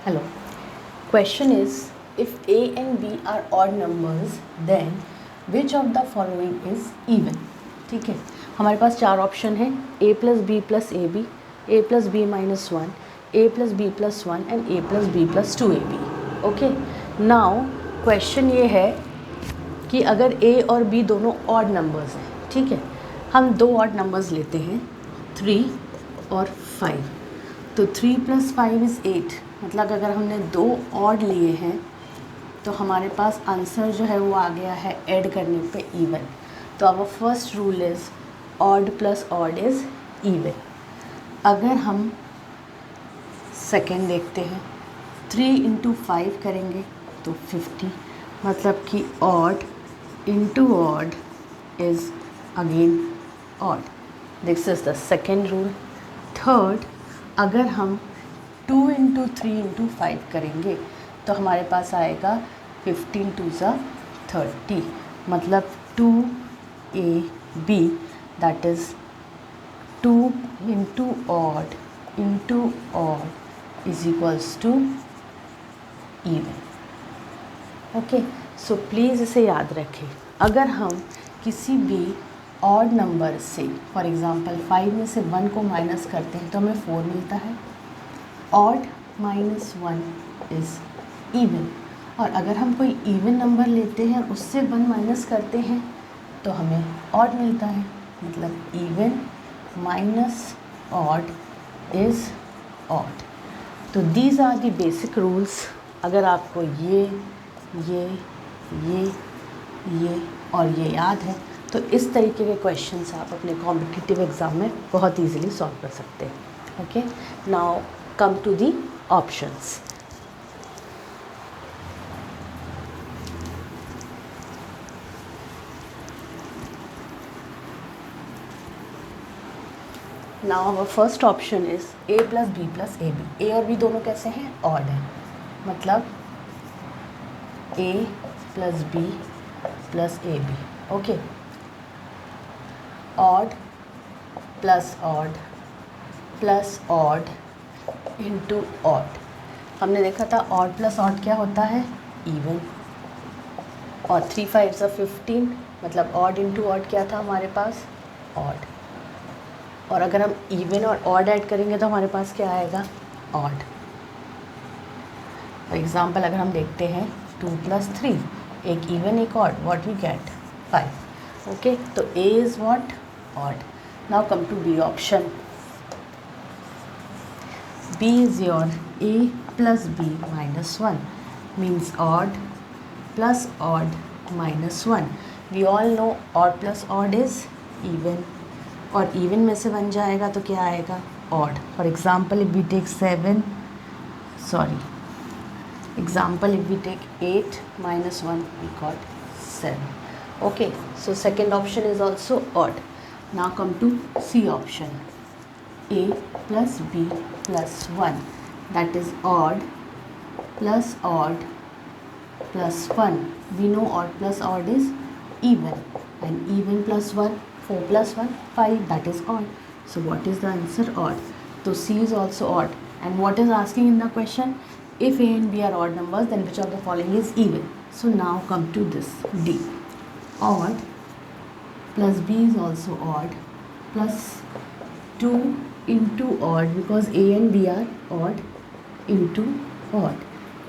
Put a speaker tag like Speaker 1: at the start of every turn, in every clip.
Speaker 1: Hello. Question is, if A and B are odd numbers, then which of the following is even? ठीक है, हमारे पास चार option है, A plus B plus A B, A plus B minus one, A plus B plus one and A plus B plus two A B. Okay, now question ये है कि अगर A और B दोनों ऑड नंबर्स हैं, ठीक है, हम दो ऑड नंबर्स लेते हैं 3 और 5. तो 3 प्लस 5 इज़ 8. मतलब अगर हमने दो ऑड लिए हैं तो हमारे पास आंसर जो है वो आ गया है ऐड करने पे इवन. तो our first rule is odd plus odd is even. अगर हम सेकेंड देखते हैं, 3 इंटू 5 करेंगे तो 50. मतलब कि odd into odd is again odd. This is the second rule. Third, अगर हम 2 इंटू 3 इंटू 5 करेंगे तो हमारे पास आएगा 15 टू ज़ा 30. मतलब 2ab, that is 2 into odd is equals to even. Okay, so please इसे याद रखें. अगर हम किसी भी ऑड नंबर से, फॉर एग्ज़ाम्पल 5 में से 1 को माइनस करते हैं तो हमें 4 मिलता है. Odd minus 1 is even. और अगर हम कोई इवन नंबर लेते हैं उससे 1 माइनस करते हैं तो हमें ऑड मिलता है. मतलब even minus odd is odd. तो these are the basic rules. अगर आपको ये और ये याद है तो इस तरीके के क्वेश्चंस आप अपने कॉम्पिटिटिव एग्ज़ाम में बहुत ईजीली सॉल्व कर सकते हैं. Okay, now come to the options. Now our first option is A plus B plus AB. A और B दोनों कैसे हैं? Odd हैं. मतलब A plus B plus AB. Okay. Odd plus odd into odd. हमने देखा था ऑड प्लस ऑड क्या होता है? इवन. और 3 5 15. मतलब ऑड इंटू ऑड क्या था हमारे पास? ऑड. और अगर हम इवन और ऑड ऐड करेंगे तो हमारे पास क्या आएगा? ऑड. फॉर एग्ज़ाम्पल अगर हम देखते हैं 2 प्लस 3, एक इवन एक odd, what we get? 5. Okay, तो A is what? Odd. Now come to B option. B is your A plus B minus 1 means odd plus odd minus 1. We all know odd plus odd is even. और even में से बन जाएगा तो क्या आएगा? odd. For example, if we take 8 minus 1, we got 7. Okay, so second option is also odd. Now come to C option. A plus B plus 1, that is odd plus odd plus 1. We know odd plus odd is even, and even plus 1, 4 plus 1, 5, that is odd. So what is the answer? Odd. So C is also odd. And what is asking in the question? If A and B are odd numbers, then which of the following is even? So now come to this D. Odd plus B is also odd plus 2 into odd, because A and B are odd, into odd.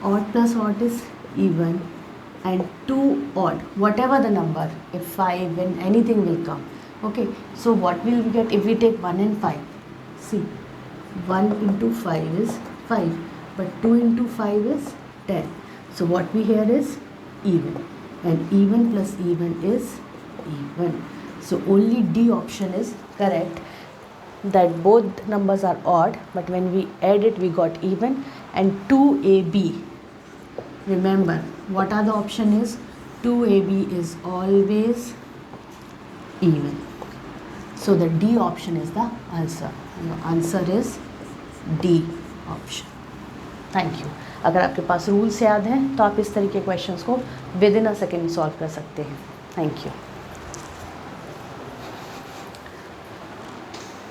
Speaker 1: Odd plus odd is even, and 2 odd, whatever the number, if 5 and anything will come. Okay, so what will we get if we take 1 and 5? See, 1 into 5 is 5, but 2 into 5 is 10. So what we hear is even, and even plus even is even. So only D option is correct, that both numbers are odd, but when we add it we got even. And 2AB, remember what are the option is? 2AB is always even. So the D option is the answer. Your answer is D option. Thank you. अगर आपके पास rules याद हैं तो आप इस तरीके questions को with in a second solve कर सकते हैं. Thank you.